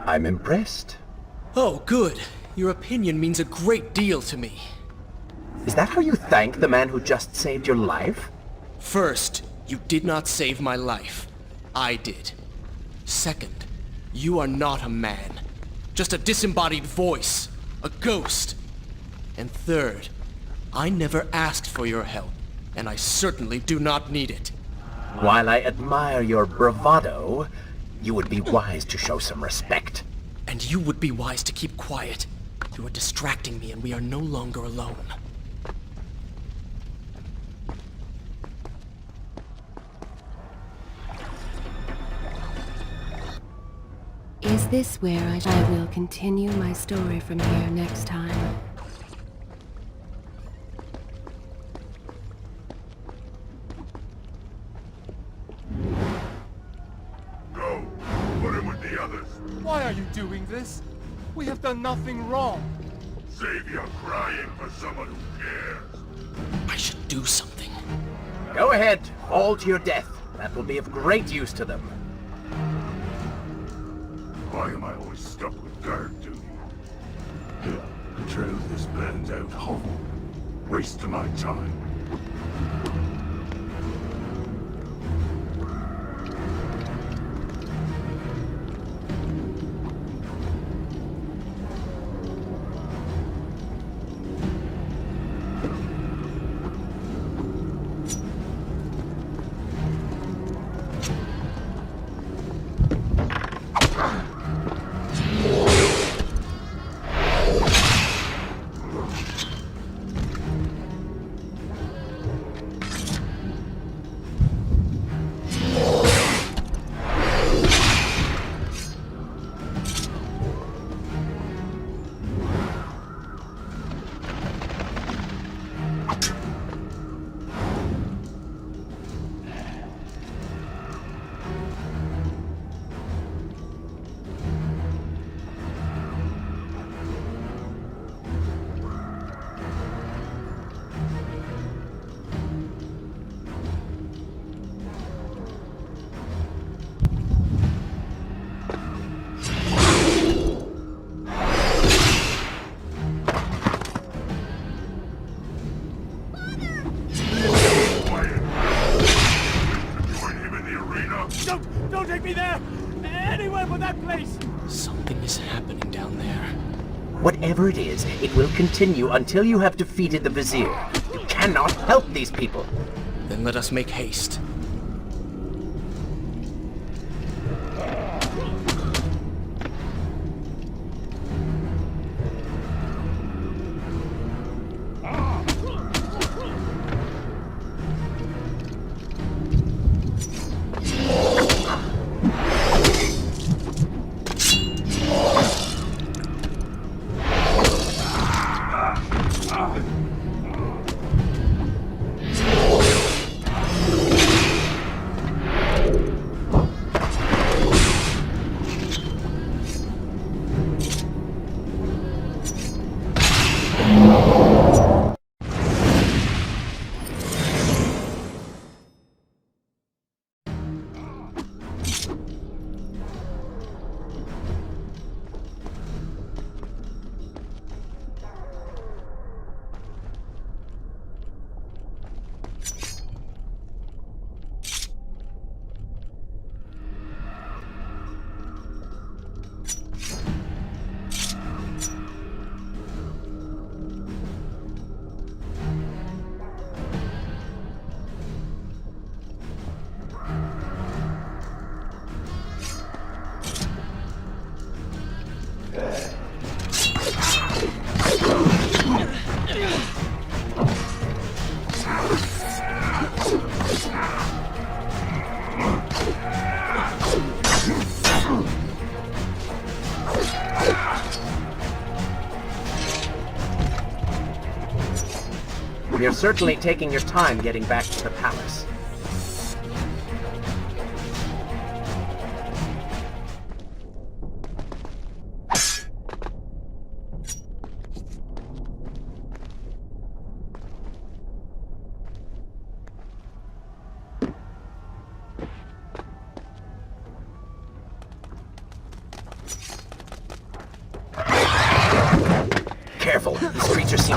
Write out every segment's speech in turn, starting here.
I'm impressed. Oh, good. Your opinion means a great deal to me. Is that how you thank the man who just saved your life? First, you did not save my life. I did. Second, you are not a man. Just a disembodied voice. A ghost. And third, I never asked for your help, and I certainly do not need it. While I admire your bravado, you would be wise to show some respect. And you would be wise to keep quiet. You are distracting me, and we are no longer alone. Is this where I will continue my story from here next time? Go! Put him with the others! Why are you doing this? We have done nothing wrong. Save your crying for someone who cares! I should do something. Go ahead, fall to your death. That will be of great use to them. Why am I always stuck with guard duty? The truth is blends out whole. Waste of my time. Don't take me there! Anywhere but that place! Something is happening down there. Whatever it is, it will continue until you have defeated the Vizier. You cannot help these people. Then let us make haste. You're certainly taking your time getting back to the palace.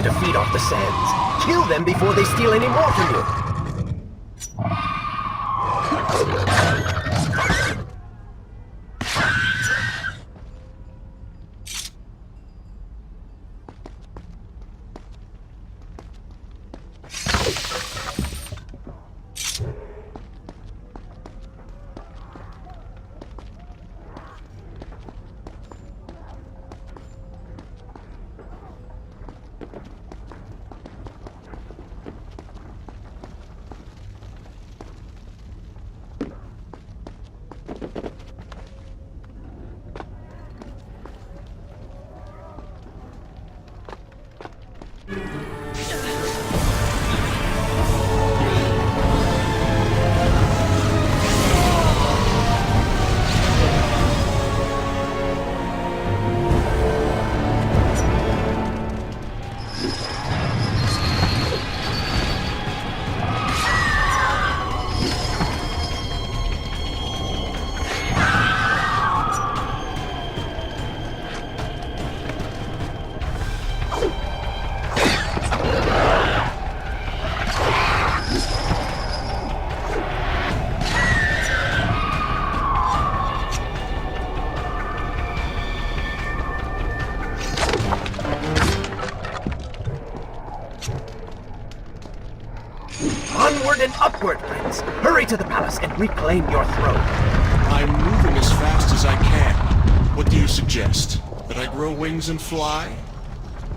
seem to feed off the sands. Kill them before they steal any more from you. Onward and upward, Prince! Hurry to the palace and reclaim your throne! I'm moving as fast as I can. What do you suggest? That I grow wings and fly?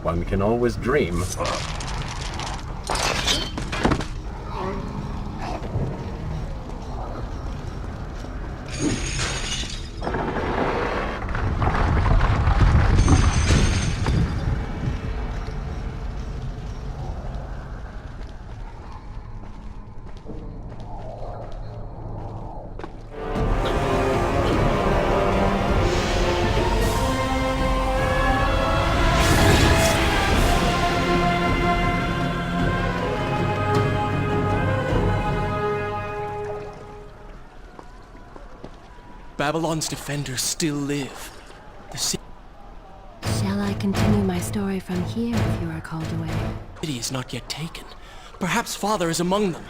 One can always dream. Babylon's defenders still live. Shall I continue my story from here if you are called away? The city is not yet taken. Perhaps Father is among them.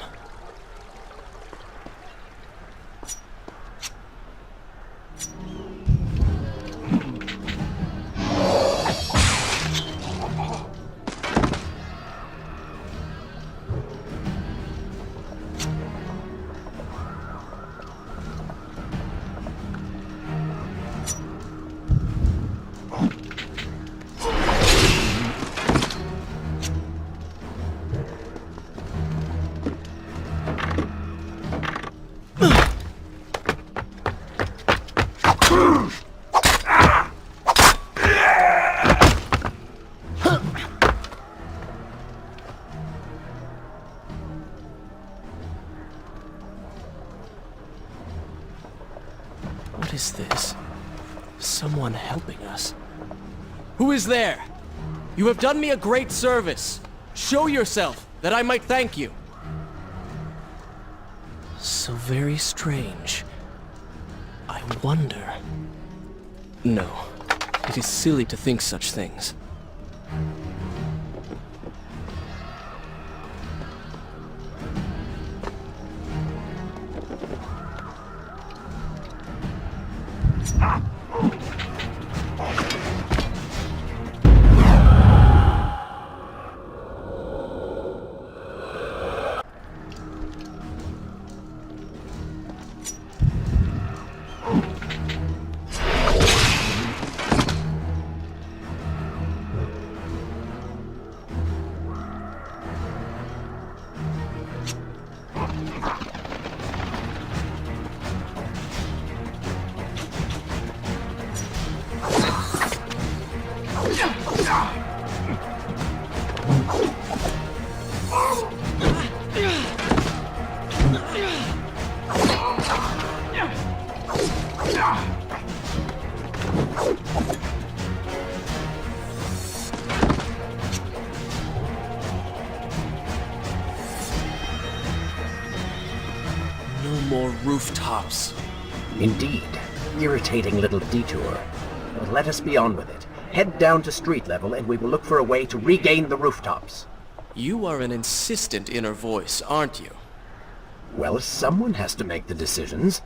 What is this? Someone helping us. Who is there? You have done me a great service. Show yourself, that I might thank you. So very strange. I wonder... No, it is silly to think such things. No more rooftops. Indeed. Irritating little detour. But let us be on with it. Head down to street level and we will look for a way to regain the rooftops. You are an insistent inner voice, aren't you? Well, someone has to make the decisions.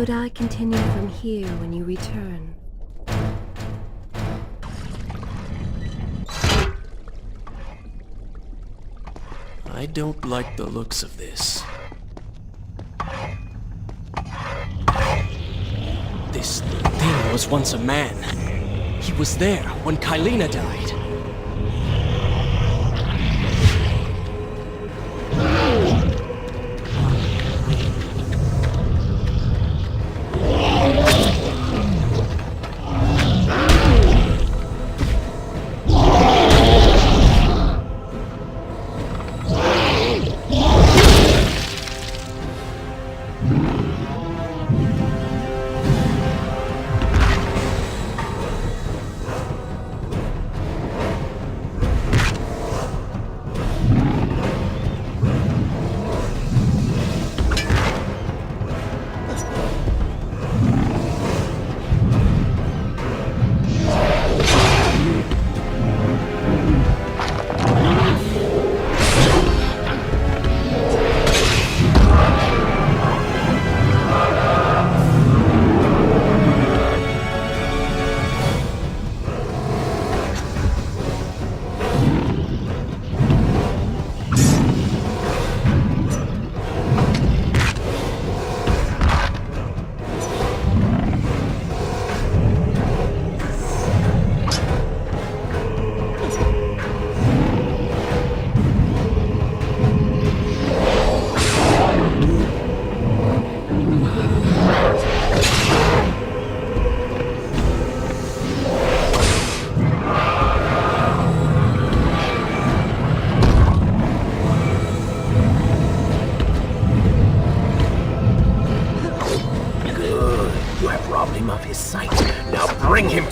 Should I continue from here when you return? I don't like the looks of this. This thing was once a man. He was there when Kylina died.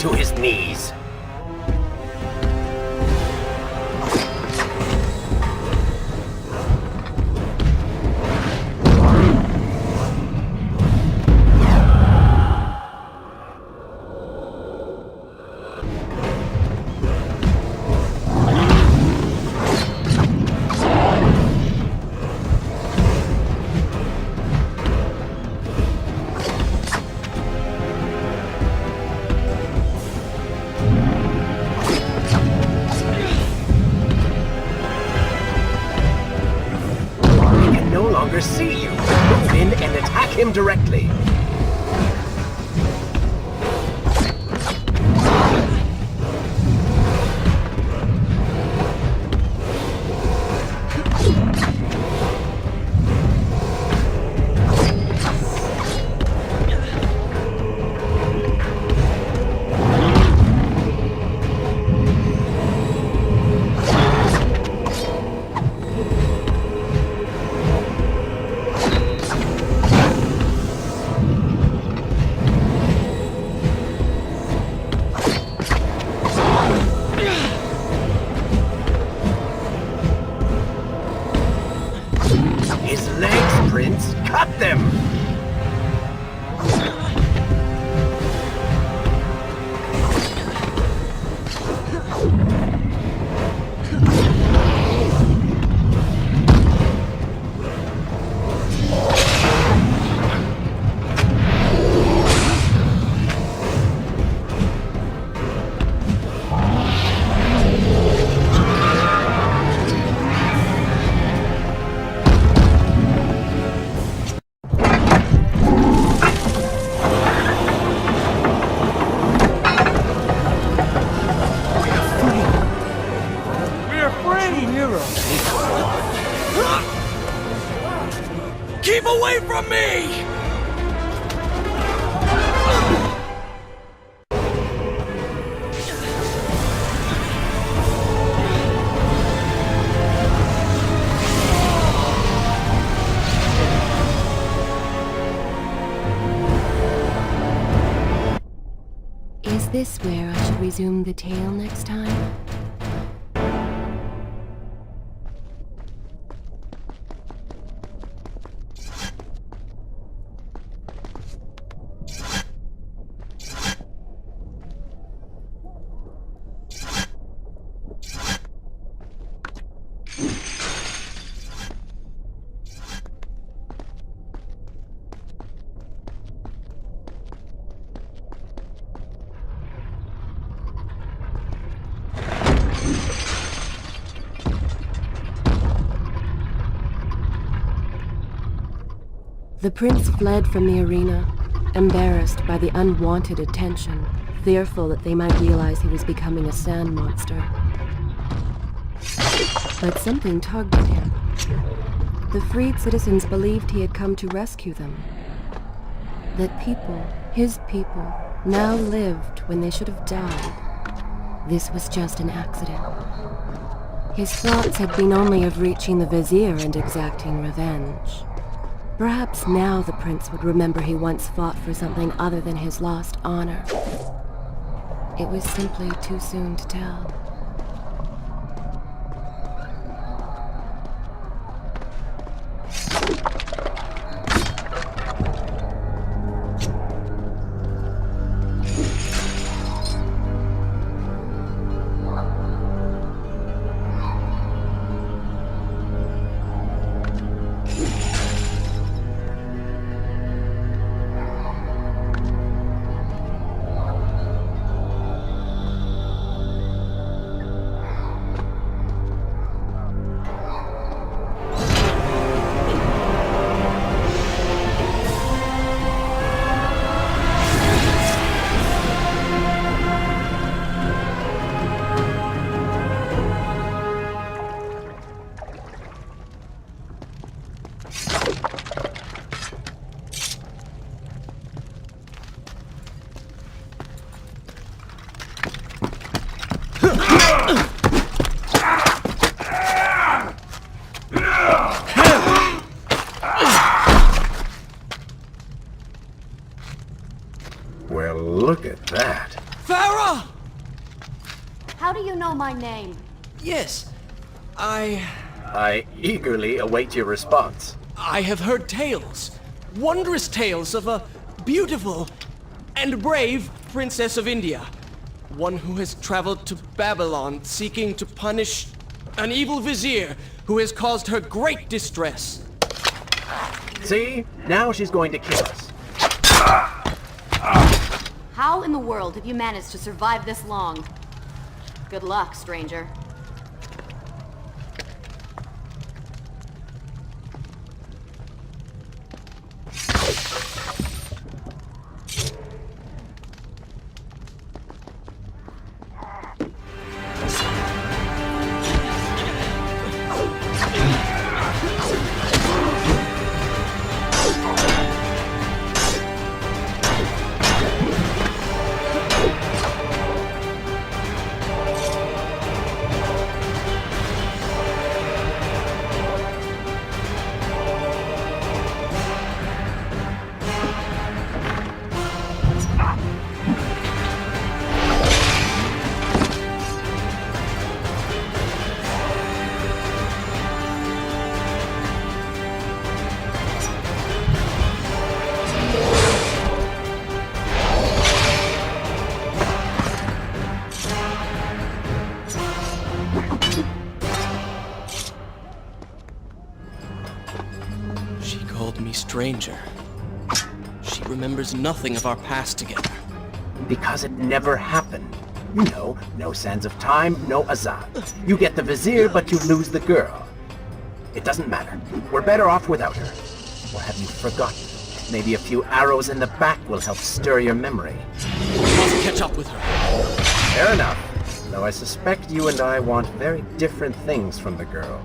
to his knees. See you. Move in and attack him directly. His legs, Prince! Cut them! Keep away from me! Is this where I should resume the tale next time? The prince fled from the arena, embarrassed by the unwanted attention, fearful that they might realize he was becoming a sand monster. But something tugged at him. The freed citizens believed he had come to rescue them. That people, his people, now lived when they should have died. This was just an accident. His thoughts had been only of reaching the vizier and exacting revenge. Perhaps now the prince would remember he once fought for something other than his lost honor. It was simply too soon to tell. How do you know my name? Yes, I eagerly await your response. I have heard tales, wondrous tales of a beautiful and brave princess of India. One who has traveled to Babylon seeking to punish an evil vizier who has caused her great distress. See? Now she's going to kill us. How in the world have you managed to survive this long? Good luck, stranger. She called me stranger. She remembers nothing of our past together. Because it never happened. You know, no sands of time, no Azad. You get the vizier, but you lose the girl. It doesn't matter. We're better off without her. Or have you forgotten? Maybe a few arrows in the back will help stir your memory. We must catch up with her. Fair enough. Though I suspect you and I want very different things from the girl.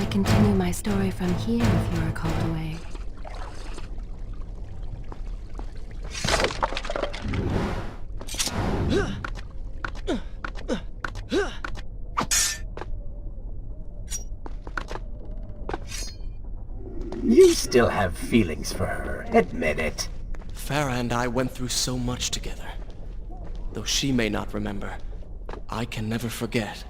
continue my story from here if you are called away. You still have feelings for her. Admit it. Farah and I went through so much together. Though she may not remember, I can never forget.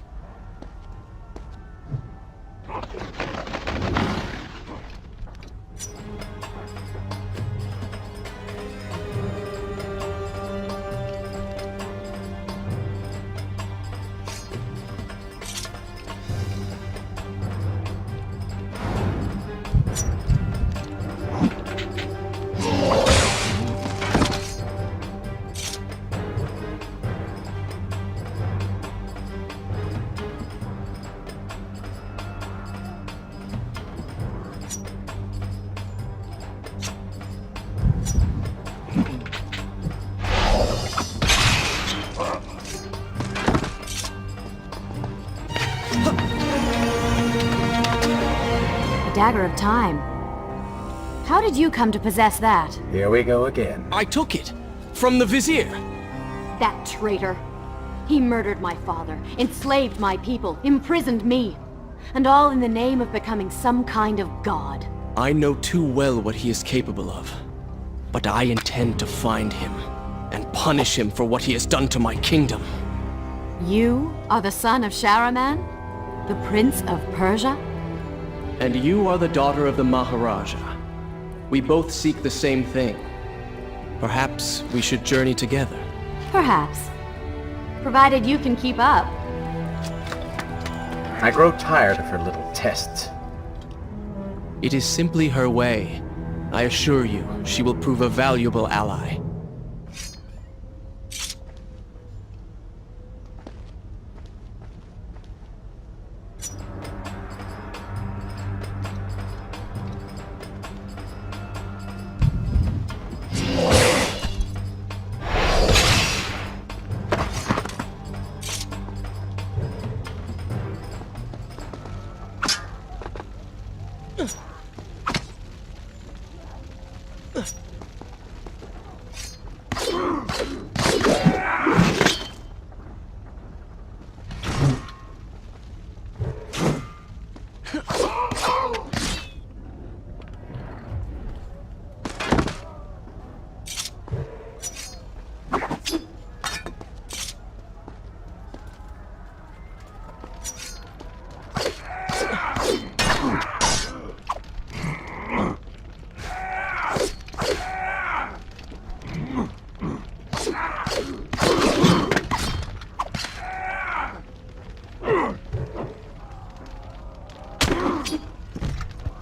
Dagger of Time. How did you come to possess that? Here we go again. I took it! From the Vizier! That traitor. He murdered my father, enslaved my people, imprisoned me. And all in the name of becoming some kind of god. I know too well what he is capable of. But I intend to find him, and punish him for what he has done to my kingdom. You are the son of Shahraman? The Prince of Persia? And you are the daughter of the Maharaja. We both seek the same thing. Perhaps we should journey together. Perhaps. Provided you can keep up. I grow tired of her little tests. It is simply her way. I assure you, she will prove a valuable ally.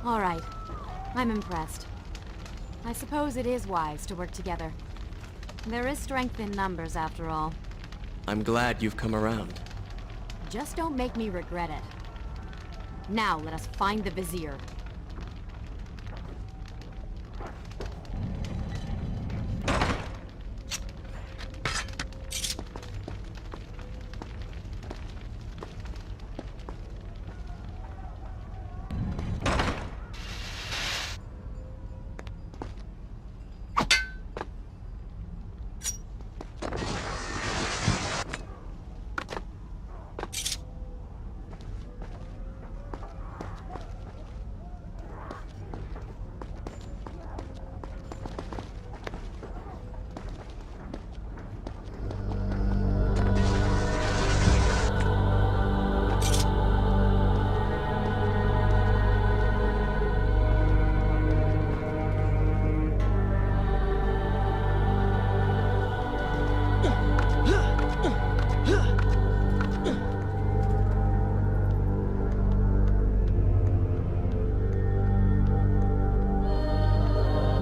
All right. I'm impressed. I suppose it is wise to work together. There is strength in numbers, after all. I'm glad you've come around. Just don't make me regret it. Now let us find the Vizier.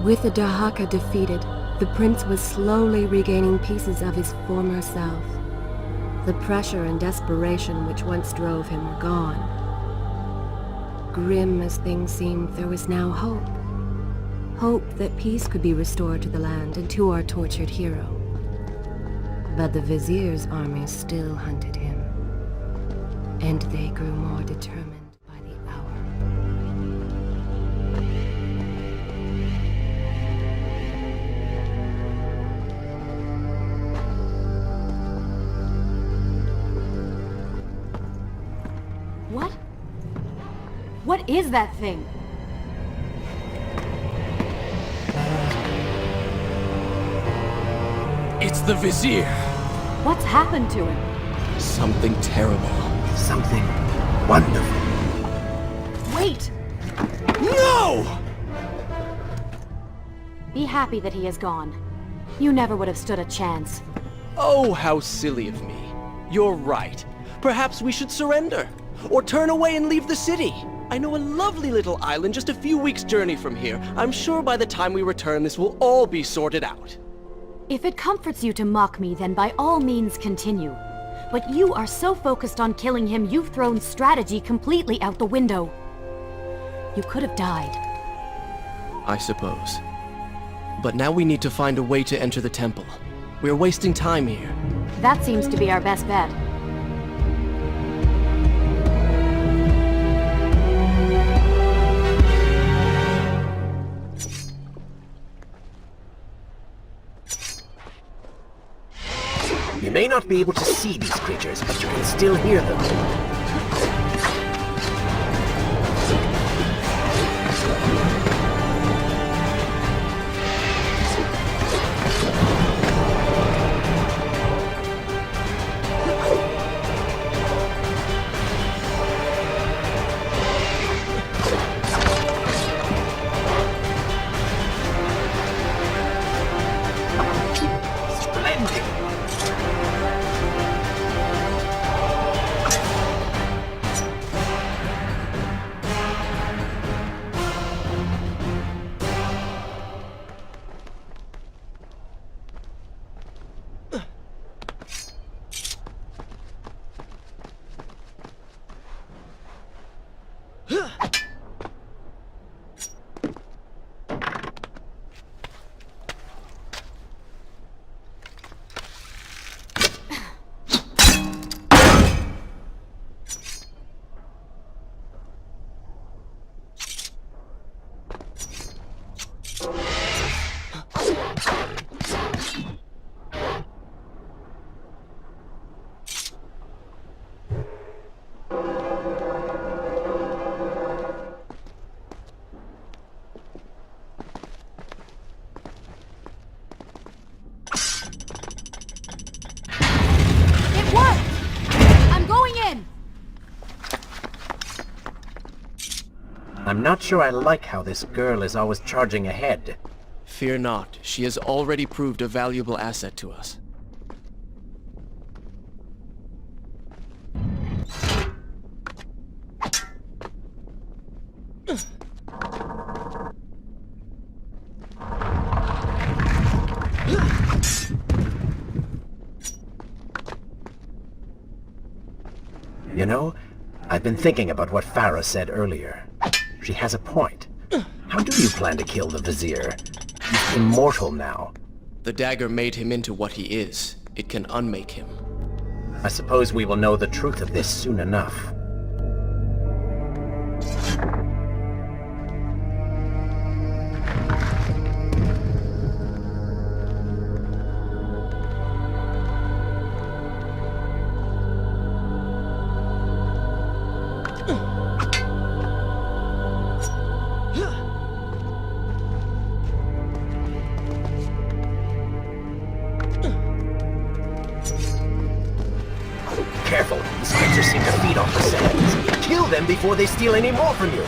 With the Dahaka defeated, the prince was slowly regaining pieces of his former self. The pressure and desperation which once drove him were gone. Grim as things seemed, there was now hope. Hope that peace could be restored to the land and to our tortured hero. But the Vizier's army still hunted him, and they grew more determined by the hour. What is that thing? It's the Vizier. What's happened to him? Something terrible. Something wonderful. Wait! No! Be happy that he is gone. You never would have stood a chance. Oh, how silly of me. You're right. Perhaps we should surrender. Or turn away and leave the city. I know a lovely little island just a few weeks' journey from here. I'm sure by the time we return, this will all be sorted out. If it comforts you to mock me, then by all means continue. But you are so focused on killing him, you've thrown strategy completely out the window. You could have died. I suppose. But now we need to find a way to enter the temple. We're wasting time here. That seems to be our best bet. You may not be able to see these creatures, but you can still hear them. I'm not sure I like how this girl is always charging ahead. Fear not. She has already proved a valuable asset to us. You know, I've been thinking about what Farah said earlier. She has a point. How do you plan to kill the Vizier? He's immortal now. The dagger made him into what he is. It can unmake him. I suppose we will know the truth of this soon enough. Careful, these creatures seem to feed off the sands. Kill them before they steal any more from you.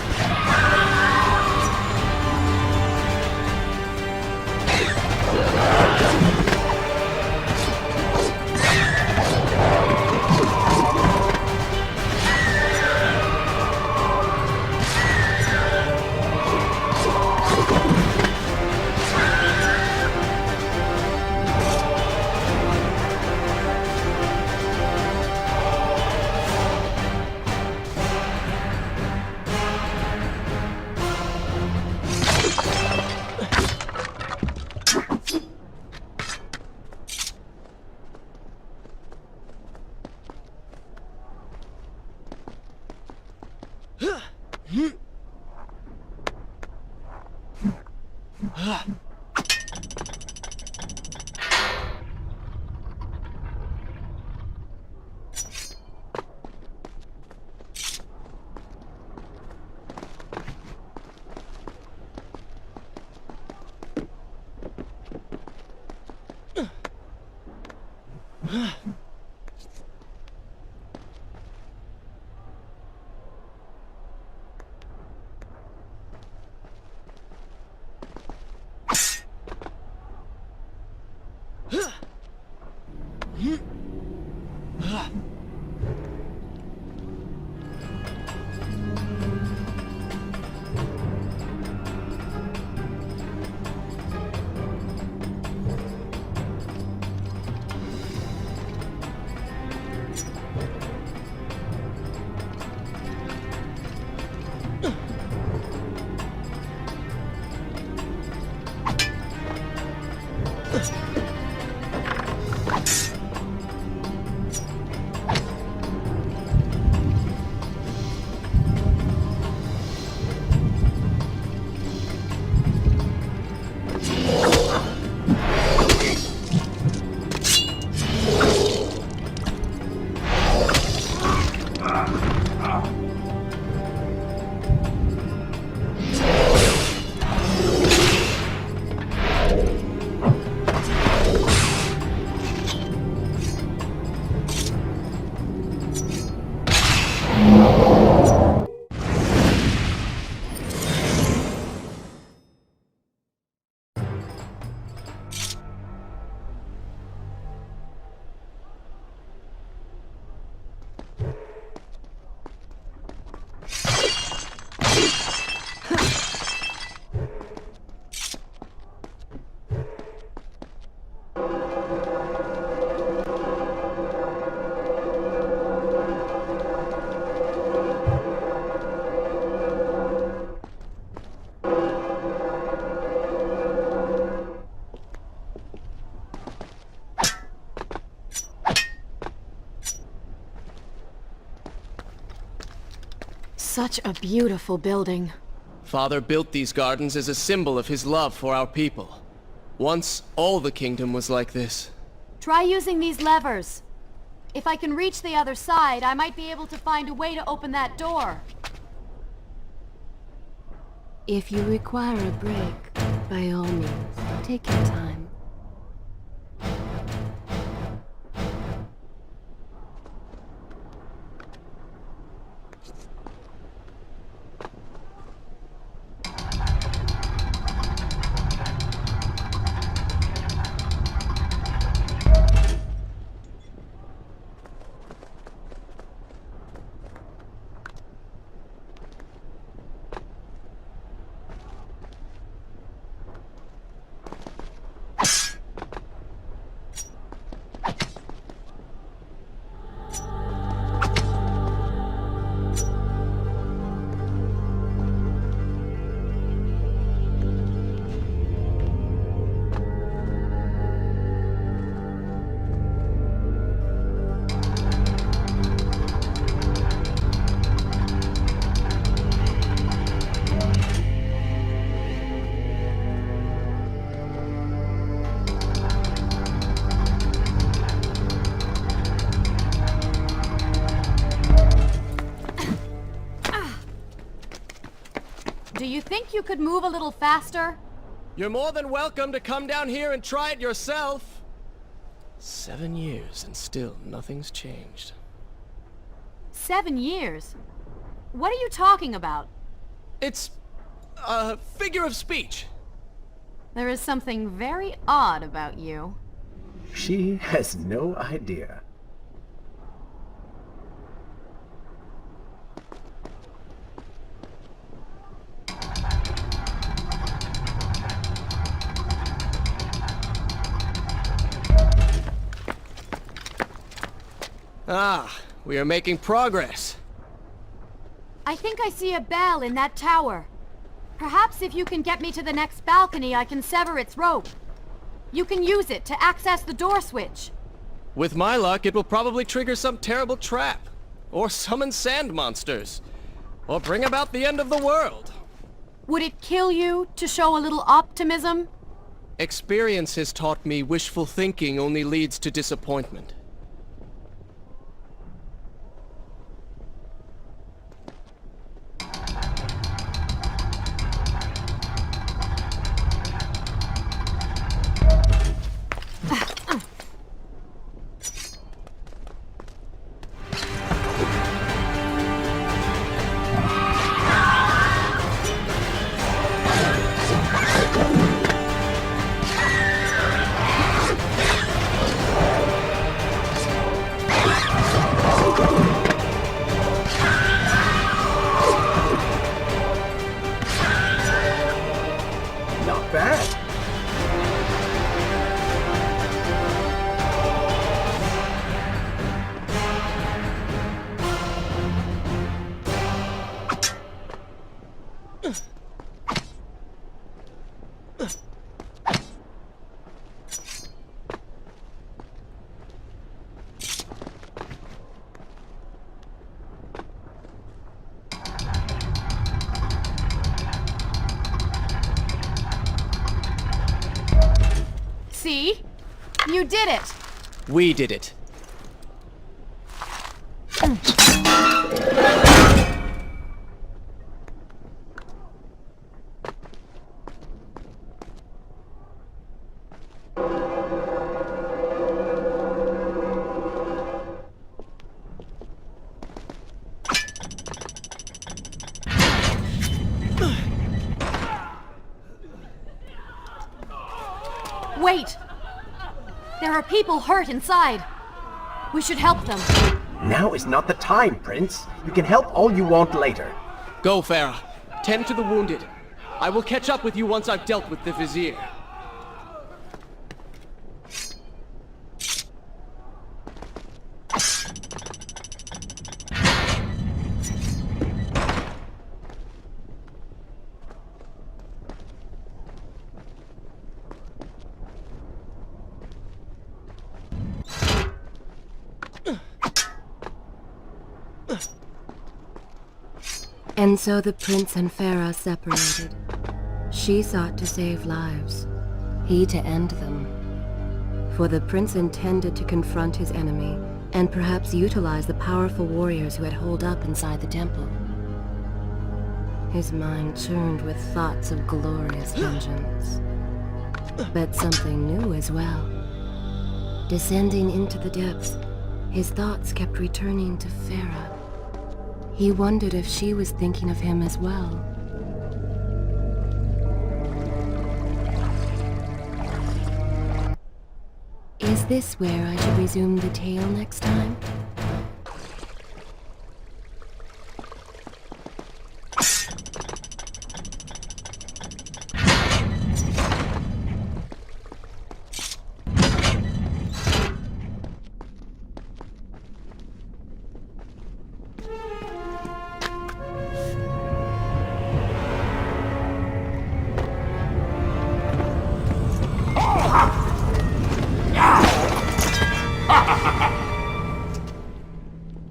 Such a beautiful building. Father built these gardens as a symbol of his love for our people. Once, all the kingdom was like this. Try using these levers. If I can reach the other side, I might be able to find a way to open that door. If you require a break, by all means, take your time. Do you think you could move a little faster? You're more than welcome to come down here and try it yourself. 7 years and still nothing's changed. 7 years? What are you talking about? It's a figure of speech. There is something very odd about you. She has no idea. Ah, we are making progress. I think I see a bell in that tower. Perhaps if you can get me to the next balcony, I can sever its rope. You can use it to access the door switch. With my luck, it will probably trigger some terrible trap. Or summon sand monsters. Or bring about the end of the world. Would it kill you to show a little optimism? Experience has taught me wishful thinking only leads to disappointment. Not bad. See? You did it! We did it. Wait! There are people hurt inside. We should help them. Now is not the time, Prince. You can help all you want later. Go, Farah. Tend to the wounded. I will catch up with you once I've dealt with the Vizier. And so the prince and Farah separated. She sought to save lives, he to end them. For the prince intended to confront his enemy, and perhaps utilize the powerful warriors who had holed up inside the temple. His mind churned with thoughts of glorious vengeance. But something new as well. Descending into the depths, his thoughts kept returning to Farah. He wondered if she was thinking of him as well. Is this where I should resume the tale next time?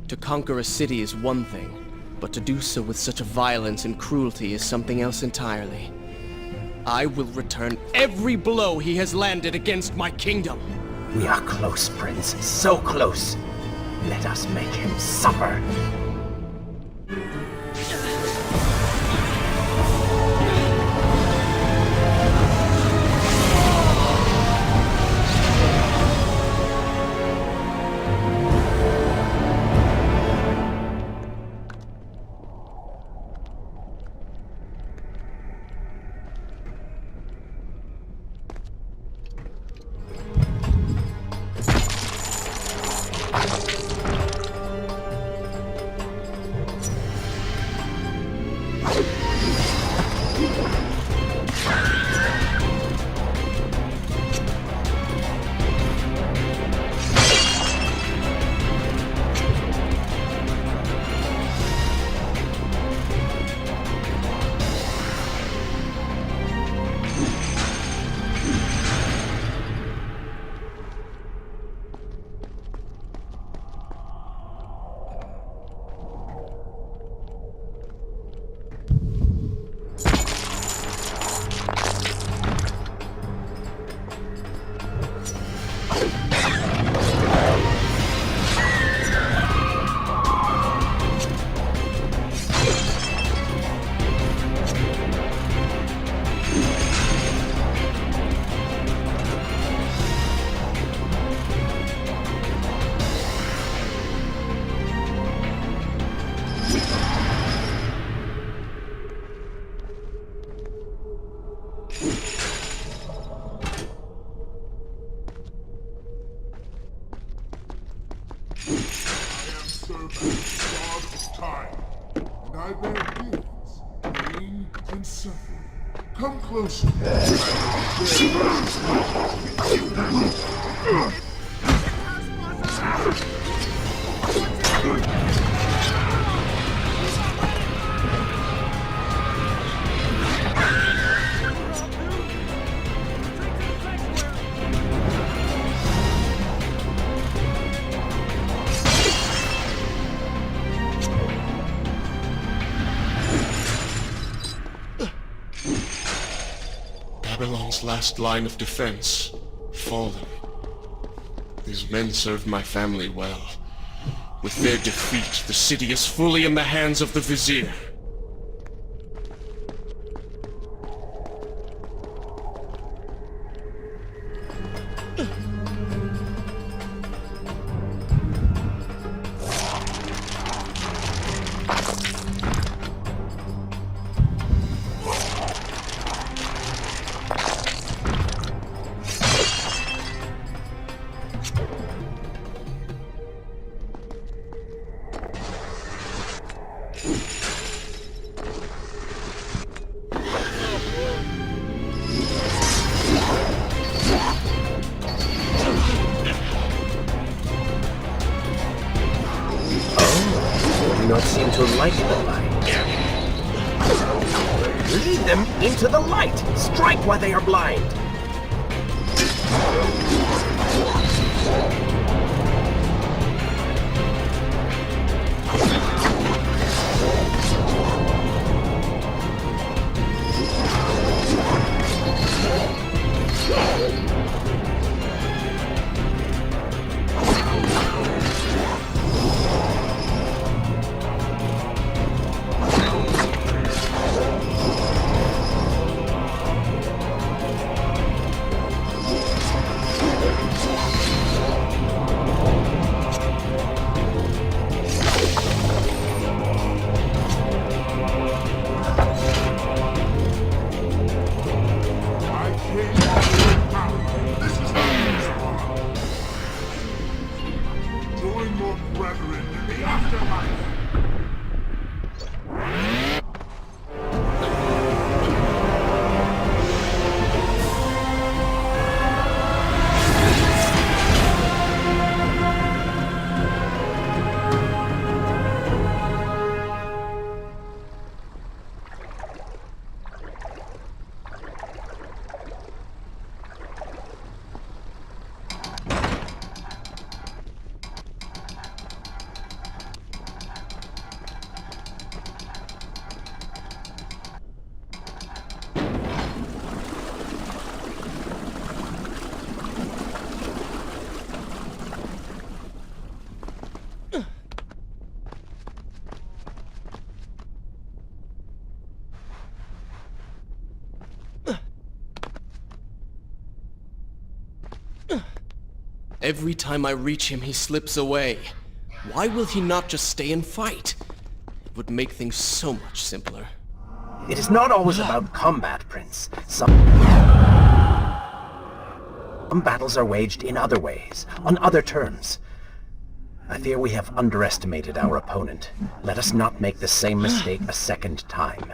To conquer a city is one thing, but to do so with such violence and cruelty is something else entirely. I will return every blow he has landed against my kingdom. We are close, Prince. So close. Let us make him suffer. serve as God of time, and I bear gifts, pain and suffering. Come closer. Babylon's last line of defense, fallen. These men served my family well. With their defeat, the city is fully in the hands of the Vizier. Do not seem to like the light. Lead them into the light! Strike while they are blind! Join your brethren in the afterlife. Every time I reach him, he slips away. Why will he not just stay and fight? It would make things so much simpler. It is not always about combat, Prince. Some battles are waged in other ways, on other terms. I fear we have underestimated our opponent. Let us not make the same mistake a second time.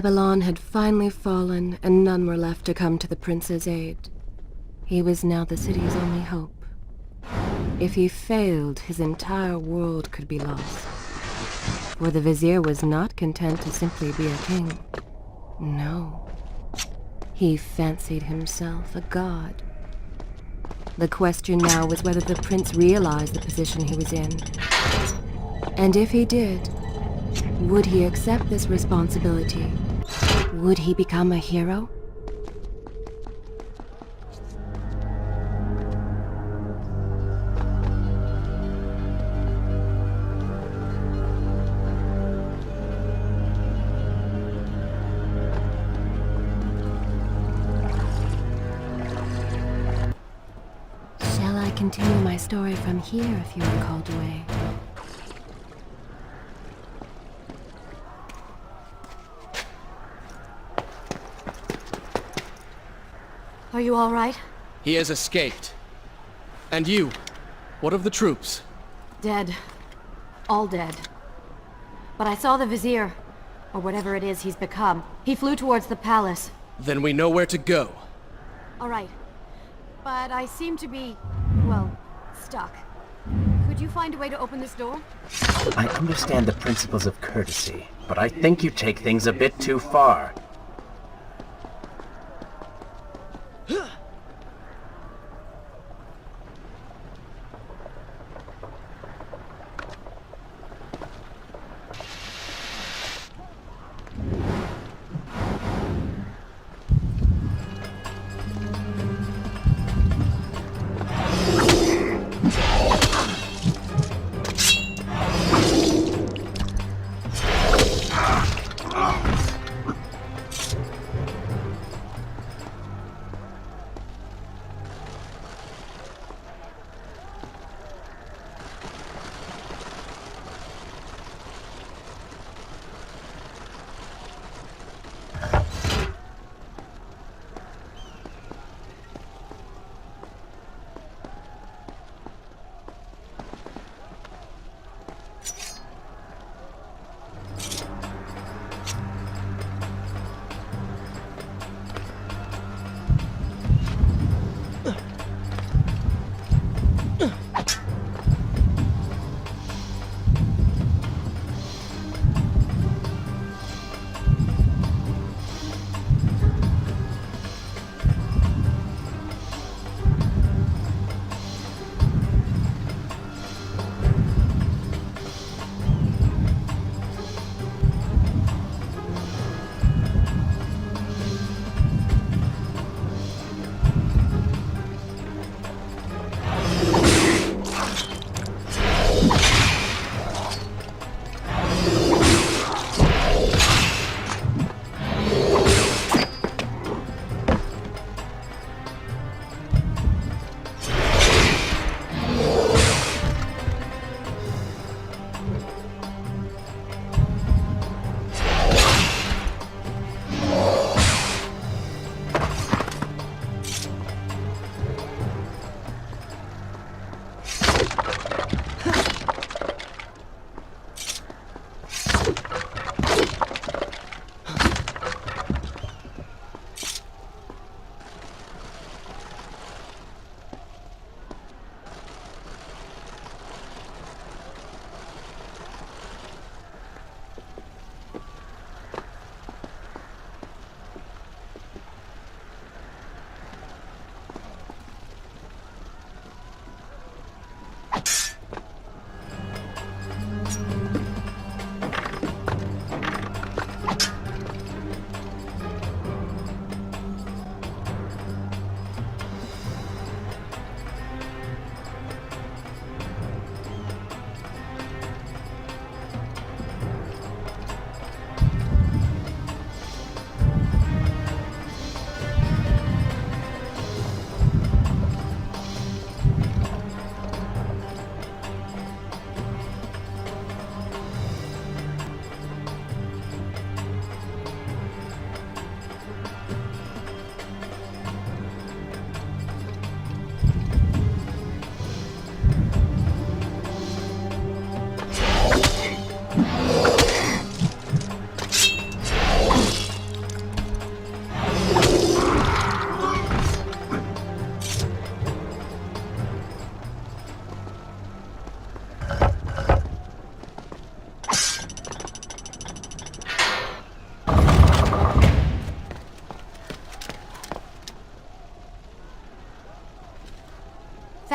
Babylon had finally fallen, and none were left to come to the prince's aid. He was now the city's only hope. If he failed, his entire world could be lost. For the vizier was not content to simply be a king. No. He fancied himself a god. The question now was whether the prince realized the position he was in. And if he did, would he accept this responsibility? Would he become a hero? Shall I continue my story from here if you are called away? Are you all right? He has escaped. And you? What of the troops? Dead. All dead. But I saw the vizier, or whatever it is he's become. He flew towards the palace. Then we know where to go. All right. But I seem to be, well, stuck. Could you find a way to open this door? I understand the principles of courtesy, but I think you take things a bit too far.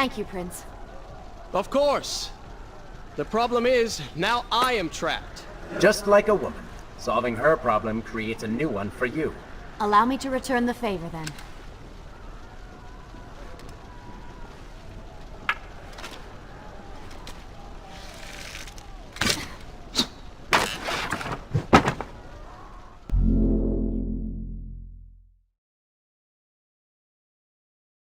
Thank you, Prince. Of course. The problem is, now I am trapped. Just like a woman. Solving her problem creates a new one for you. Allow me to return the favor, then.